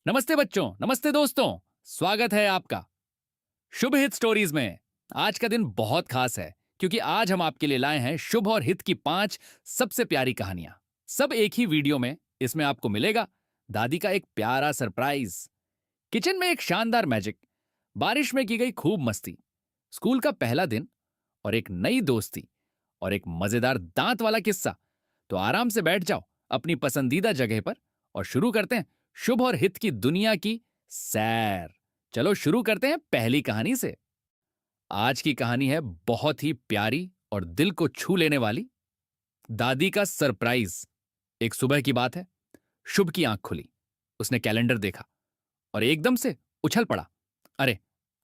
नमस्ते बच्चों, नमस्ते दोस्तों। स्वागत है आपका शुभ हित स्टोरीज में। आज का दिन बहुत खास है क्योंकि आज हम आपके लिए लाए हैं शुभ और हित की 5 सबसे प्यारी कहानियां। सब एक ही वीडियो में। इसमें आपको मिलेगा दादी का एक प्यारा सरप्राइज, किचन में एक शानदार मैजिक, बारिश में की गई खूब मस्ती, स्कूल का पहला दिन और एक नई दोस्ती और एक मजेदार दांत वाला किस्सा। तो आराम से बैठ जाओ अपनी पसंदीदा जगह पर और शुरू करते हैं शुभ और हित की दुनिया की सैर। चलो शुरू करते हैं पहली कहानी से। आज की कहानी है बहुत ही प्यारी और दिल को छू लेने वाली, दादी का सरप्राइज। एक सुबह की बात है। शुभ की आंख खुली, उसने कैलेंडर देखा और एकदम से उछल पड़ा। अरे,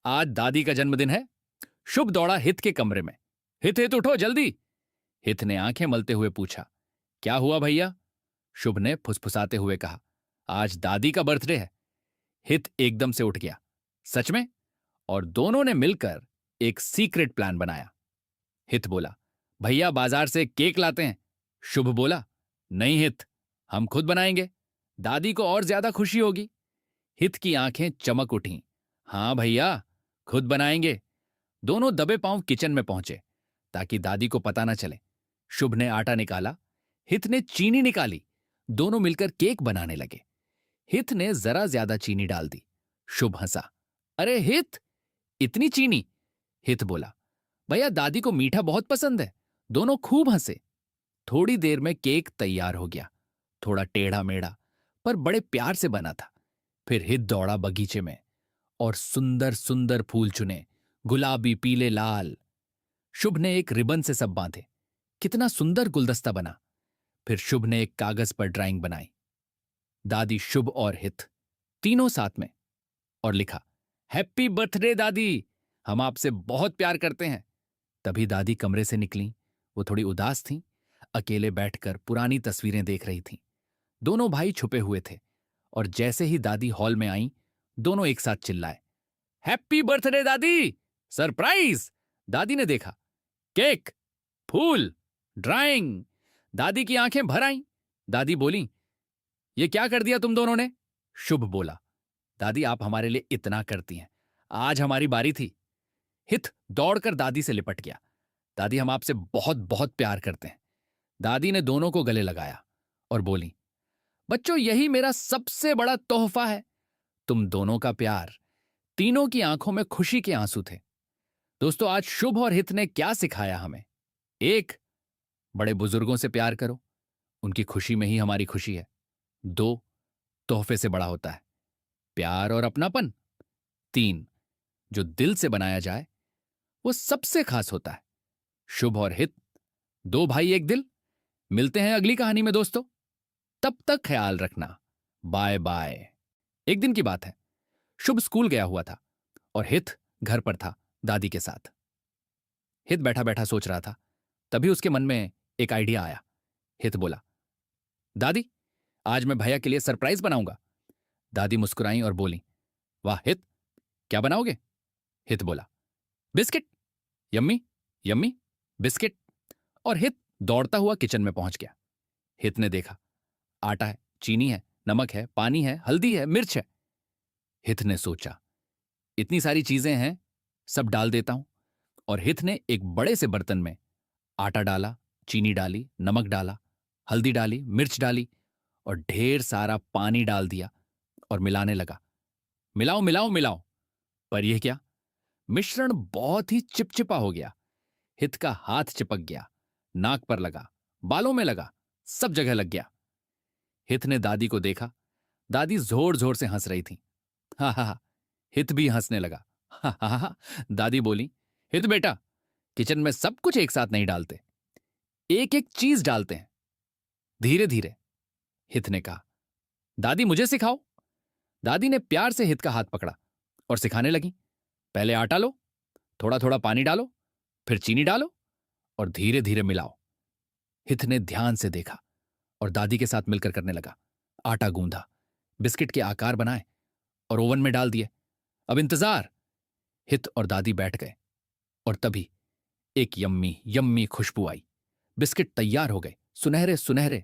आज दादी का जन्मदिन है। शुभ दौड़ा हित के कमरे में। हित हित उठो जल्दी। हित ने आंखें मलते हुए पूछा, क्या हुआ भैया? शुभ ने फुसफुसाते हुए कहा, आज दादी का बर्थडे है। हित एकदम से उठ गया। सच में? और दोनों ने मिलकर एक सीक्रेट प्लान बनाया। हित बोला, भैया बाजार से केक लाते हैं। शुभ बोला, नहीं हित, हम खुद बनाएंगे, दादी को और ज्यादा खुशी होगी। हित की आंखें चमक उठीं। हां भैया, खुद बनाएंगे। दोनों दबे पांव किचन में पहुंचे ताकि दादी को पता न चले। शुभ ने आटा निकाला, हित ने चीनी निकाली। दोनों मिलकर केक बनाने लगे। हित ने जरा ज्यादा चीनी डाल दी। शुभ हंसा, अरे हित, इतनी चीनी? हित बोला, भैया दादी को मीठा बहुत पसंद है। दोनों खूब हंसे। थोड़ी देर में केक तैयार हो गया। थोड़ा टेढ़ा मेढ़ा पर बड़े प्यार से बना था। फिर हित दौड़ा बगीचे में और सुंदर सुंदर फूल चुने, गुलाबी, पीले, लाल। शुभ ने एक रिबन से सब बांधे। कितना सुंदर गुलदस्ता बना। फिर शुभ ने एक कागज पर ड्राइंग बनाई, दादी, शुभ और हित तीनों साथ में, और लिखा, हैप्पी बर्थडे दादी, हम आपसे बहुत प्यार करते हैं। तभी दादी कमरे से निकली। वो थोड़ी उदास थीं, अकेले बैठकर पुरानी तस्वीरें देख रही थीं। दोनों भाई छुपे हुए थे और जैसे ही दादी हॉल में आईं, दोनों एक साथ चिल्लाए, हैप्पी बर्थडे दादी, सरप्राइज! दादी ने देखा, केक, फूल, ड्राइंग। दादी की आंखें भर आईं। दादी बोली, ये क्या कर दिया तुम दोनों ने? शुभ बोला, दादी आप हमारे लिए इतना करती हैं, आज हमारी बारी थी। हित दौड़कर दादी से लिपट गया। दादी हम आपसे बहुत बहुत प्यार करते हैं। दादी ने दोनों को गले लगाया और बोली, बच्चों यही मेरा सबसे बड़ा तोहफा है, तुम दोनों का प्यार। तीनों की आंखों में खुशी के आंसू थे। दोस्तों आज शुभ और हित ने क्या सिखाया हमें? एक, बड़े बुजुर्गों से प्यार करो, उनकी खुशी में ही हमारी खुशी है। दो, तोहफे से बड़ा होता है प्यार और अपनापन। तीन, जो दिल से बनाया जाए वो सबसे खास होता है। शुभ और हित, दो भाई एक दिल। मिलते हैं अगली कहानी में दोस्तों। तब तक ख्याल रखना। Bye bye. एक दिन की बात है। शुभ स्कूल गया हुआ था और हित घर पर था दादी के साथ। हित बैठा बैठा सोच रहा था। तभी उसके मन में एक आइडिया आया। हित बोला, दादी आज मैं भैया के लिए सरप्राइज बनाऊंगा। दादी मुस्कुराई और बोली, वाह हित, क्या बनाओगे? हित बोला, बिस्किट, यम्मी यम्मी बिस्किट। और हित दौड़ता हुआ किचन में पहुंच गया। हित ने देखा, आटा है, चीनी है, नमक है, पानी है, हल्दी है, मिर्च है। हित ने सोचा, इतनी सारी चीजें हैं, सब डाल देता हूं। और हित ने एक बड़े से बर्तन में आटा डाला, चीनी डाली, नमक डाला, हल्दी डाली, मिर्च डाली और ढेर सारा पानी डाल दिया और मिलाने लगा। मिलाओ मिलाओ मिलाओ। पर यह क्या, मिश्रण बहुत ही चिपचिपा हो गया। हित का हाथ चिपक गया, नाक पर लगा, बालों में लगा, सब जगह लग गया। हित ने दादी को देखा। दादी जोर जोर से हंस रही थी। हा हा हा। हित भी हंसने लगा। हा हा हा। दादी बोली, हित बेटा, किचन में सब कुछ एक साथ नहीं डालते, एक एक चीज डालते हैं, धीरे धीरे। हित ने कहा, दादी मुझे सिखाओ। दादी ने प्यार से हित का हाथ पकड़ा और सिखाने लगी, पहले आटा लो, थोड़ा थोड़ा पानी डालो, फिर चीनी डालो और धीरे धीरे मिलाओ। हित ने ध्यान से देखा और दादी के साथ मिलकर करने लगा। आटा गूंधा, बिस्किट के आकार बनाए और ओवन में डाल दिए। अब इंतजार। हित और दादी बैठ गए और तभी एक यम्मी यम्मी खुशबू आई। बिस्किट तैयार हो गए, सुनहरे सुनहरे,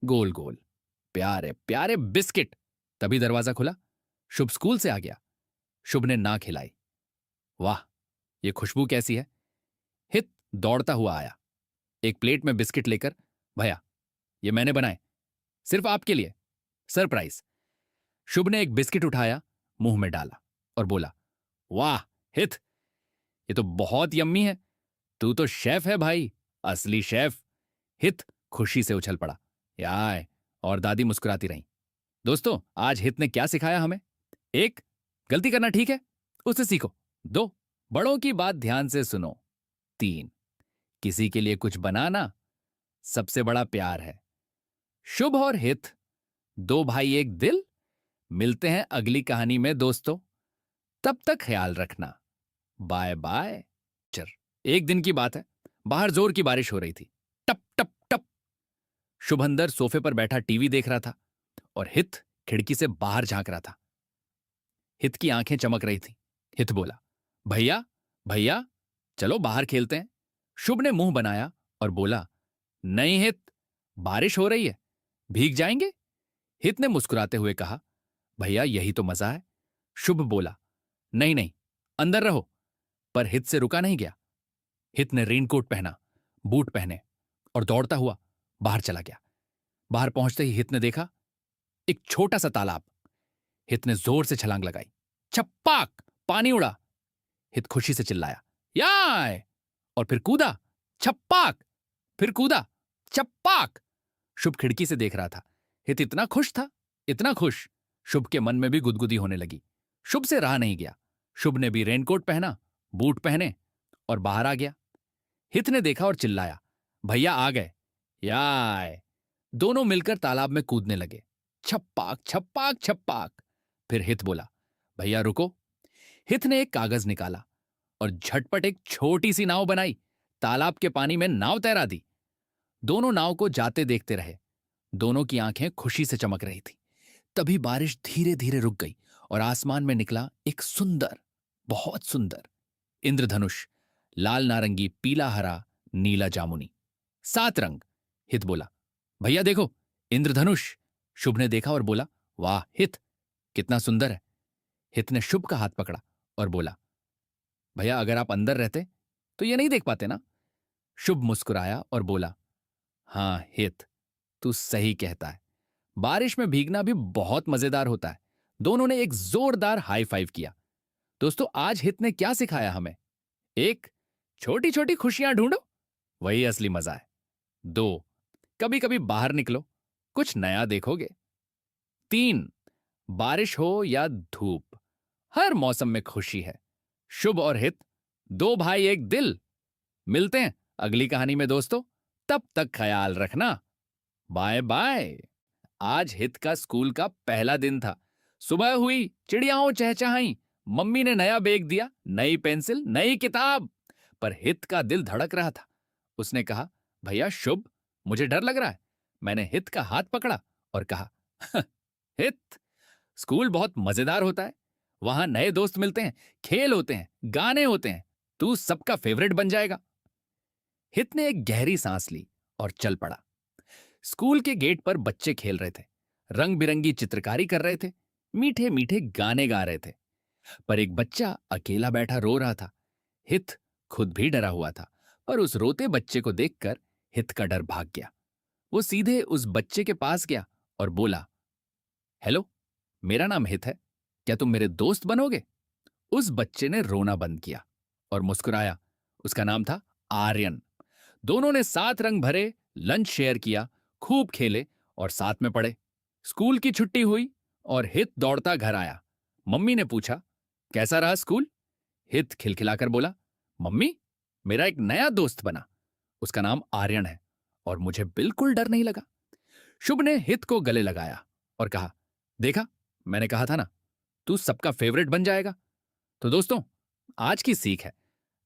गोल गोल, प्यारे प्यारे बिस्किट। तभी दरवाजा खुला। शुभ स्कूल से आ गया। शुभ ने ना खिलाई। वाह, ये खुशबू कैसी है। हित दौड़ता हुआ आया, एक प्लेट में बिस्किट लेकर। भैया, ये मैंने बनाए, सिर्फ आपके लिए, सरप्राइज। शुभ ने एक बिस्किट उठाया, मुंह में डाला और बोला, वाह हित, ये तो बहुत यम्मी है। तू तो शेफ है भाई, असली शेफ। हित खुशी से उछल पड़ा। याय, और दादी मुस्कुराती रहीं। दोस्तों, आज हित ने क्या सिखाया हमें? 1, गलती करना ठीक है, उससे सीखो। 2, बड़ों की बात ध्यान से सुनो। 3, किसी के लिए कुछ बनाना सबसे बड़ा प्यार है। शुभ और हित, 2 भाई एक दिल। मिलते हैं अगली कहानी में दोस्तों, तब तक ख्याल रखना। Bye bye. एक दिन की बात है, बाहर जोर की बारिश हो रही थी। टप टप टप। शुभ अंदर सोफे पर बैठा टीवी देख रहा था और हित खिड़की से बाहर झांक रहा था। हित की आंखें चमक रही थीं। हित बोला, भैया भैया, चलो बाहर खेलते हैं। शुभ ने मुंह बनाया और बोला, नहीं हित, बारिश हो रही है, भीग जाएंगे। हित ने मुस्कुराते हुए कहा, भैया यही तो मजा है। शुभ बोला, नहीं नहीं, अंदर रहो। पर हित से रुका नहीं गया। हित ने रेनकोट पहना, बूट पहने और दौड़ता हुआ बाहर चला गया। बाहर पहुंचते ही हित ने देखा एक छोटा सा तालाब। हित ने जोर से छलांग लगाई। छप्पाक, पानी उड़ा। हित खुशी से चिल्लाया, याय, और फिर कूदा। छप्पाक, फिर कूदा। छप्पाक। शुभ खिड़की से देख रहा था। हित इतना खुश था, इतना खुश, शुभ के मन में भी गुदगुदी होने लगी। शुभ से रहा नहीं गया। शुभ ने भी रेनकोट पहना, बूट पहने और बाहर आ गया। हित ने देखा और चिल्लाया, भैया आ गए। याय। दोनों मिलकर तालाब में कूदने लगे। छप्पाक छप्पाक छप्पाक। फिर हित बोला, भैया रुको। हित ने एक कागज निकाला और झटपट एक छोटी सी नाव बनाई। तालाब के पानी में नाव तैरा दी। दोनों नाव को जाते देखते रहे। दोनों की आंखें खुशी से चमक रही थी। तभी बारिश धीरे धीरे रुक गई और आसमान में निकला एक सुंदर, बहुत सुंदर इंद्रधनुष। लाल, नारंगी, पीला, हरा, नीला, जामुनी, 7 रंग। हित बोला, भैया देखो, इंद्रधनुष। शुभ ने देखा और बोला, वाह हित, कितना सुंदर है। हित ने शुभ का हाथ पकड़ा और बोला, भैया अगर आप अंदर रहते तो ये नहीं देख पाते ना। शुभ मुस्कुराया और बोला, हां हित, तू सही कहता है, बारिश में भीगना भी बहुत मजेदार होता है। दोनों ने एक जोरदार हाई फाइव किया। दोस्तों, आज हित ने क्या सिखाया हमें? 1, छोटी छोटी खुशियां ढूंढो, वही असली मजा है। 2, कभी कभी बाहर निकलो, कुछ नया देखोगे। 3, बारिश हो या धूप, हर मौसम में खुशी है। शुभ और हित, 2 भाई एक दिल। मिलते हैं अगली कहानी में दोस्तों, तब तक ख्याल रखना। Bye bye. आज हित का स्कूल का पहला दिन था। सुबह हुई, चिड़ियाओं चहचहाई, मम्मी ने नया बैग दिया, नई पेंसिल, नई किताब। पर हित का दिल धड़क रहा था। उसने कहा, भैया शुभ, मुझे डर लग रहा है। मैंने हित का हाथ पकड़ा और कहा, हित, स्कूल बहुत मजेदार होता है। वहां नए दोस्त मिलते हैं, खेल होते हैं, गाने होते हैं। तू सबका फेवरेट बन जाएगा। हित ने एक गहरी सांस ली और चल पड़ा। स्कूल के गेट पर बच्चे खेल रहे थे, रंग बिरंगी चित्रकारी कर रहे थे, मीठे मीठे गाने गा रहे थे। पर एक बच्चा अकेला बैठा रो रहा था। हित खुद भी डरा हुआ था, पर उस रोते बच्चे को देखकर हित का डर भाग गया। वो सीधे उस बच्चे के पास गया और बोला, हेलो, मेरा नाम हित है, क्या तुम मेरे दोस्त बनोगे? उस बच्चे ने रोना बंद किया और मुस्कुराया। उसका नाम था आर्यन। दोनों ने 7 रंग भरे, लंच शेयर किया, खूब खेले और साथ में पढ़े। स्कूल की छुट्टी हुई और हित दौड़ता घर आया। मम्मी ने पूछा, कैसा रहा स्कूल? हित खिलखिलाकर बोला, मम्मी, मेरा एक नया दोस्त बना, उसका नाम आर्यन है और मुझे बिल्कुल डर नहीं लगा। शुभ ने हित को गले लगाया और कहा, देखा, मैंने कहा था ना, तू सबका फेवरेट बन जाएगा। तो दोस्तों, आज की सीख है,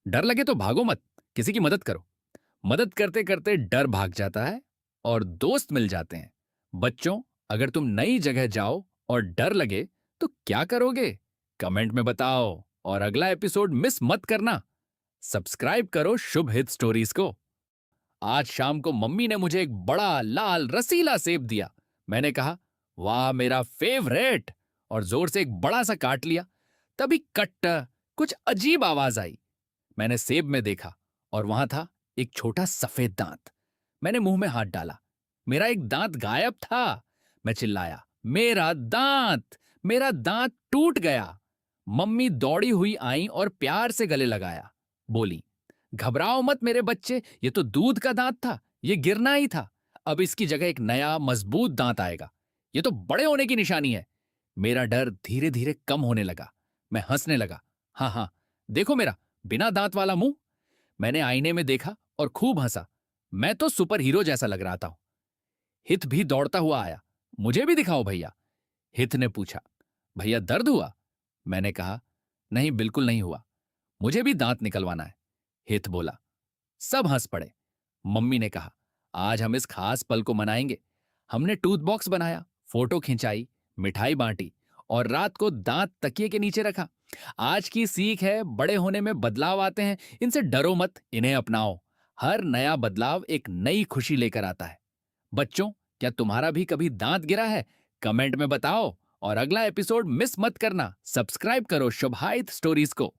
डर लगे तो भागो मत, किसी की मदद करो। मदद करते करते डर भाग जाता है और दोस्त मिल जाते हैं। बच्चों, अगर तुम नई जगह जाओ और डर लगे तो क्या करोगे? कमेंट में बताओ और अगला एपिसोड मिस मत करना। सब्सक्राइब करो शुभ हित स्टोरीज को। आज शाम को मम्मी ने मुझे एक बड़ा लाल रसीला सेब दिया। मैंने कहा, वाह मेरा फेवरेट, और जोर से एक बड़ा सा काट लिया। तभी कट, कुछ अजीब आवाज आई। मैंने सेब में देखा और वहां था एक छोटा सफेद दांत। मैंने मुंह में हाथ डाला, मेरा एक दांत गायब था। मैं चिल्लाया, मेरा दांत, मेरा दांत टूट गया। मम्मी दौड़ी हुई आई और प्यार से गले लगाया। बोली, घबराओ मत मेरे बच्चे, ये तो दूध का दांत था, ये गिरना ही था। अब इसकी जगह एक नया मजबूत दांत आएगा। ये तो बड़े होने की निशानी है। मेरा डर धीरे धीरे कम होने लगा। मैं हंसने लगा। हाँ हाँ, देखो मेरा बिना दांत वाला मुंह। मैंने आईने में देखा और खूब हंसा। मैं तो सुपर हीरो जैसा लग रहा था। हित भी दौड़ता हुआ आया। मुझे भी दिखाओ भैया। हित ने पूछा, भैया दर्द हुआ? मैंने कहा, नहीं बिल्कुल नहीं हुआ, मुझे भी दांत निकलवाना है। हित बोला। सब हंस पड़े। मम्मी ने कहा, आज हम इस खास पल को मनाएंगे। हमने टूथ बॉक्स बनाया, फोटो खिंचाई, मिठाई बांटी और रात को दांत तकिए के नीचे रखा। आज की सीख है, बड़े होने में बदलाव आते हैं, इनसे डरो मत, इन्हें अपनाओ। हर नया बदलाव एक नई खुशी लेकर आता है। बच्चों, क्या तुम्हारा भी कभी दांत गिरा है? कमेंट में बताओ और अगला एपिसोड मिस मत करना। सब्सक्राइब करो शुभहाइट स्टोरीज को।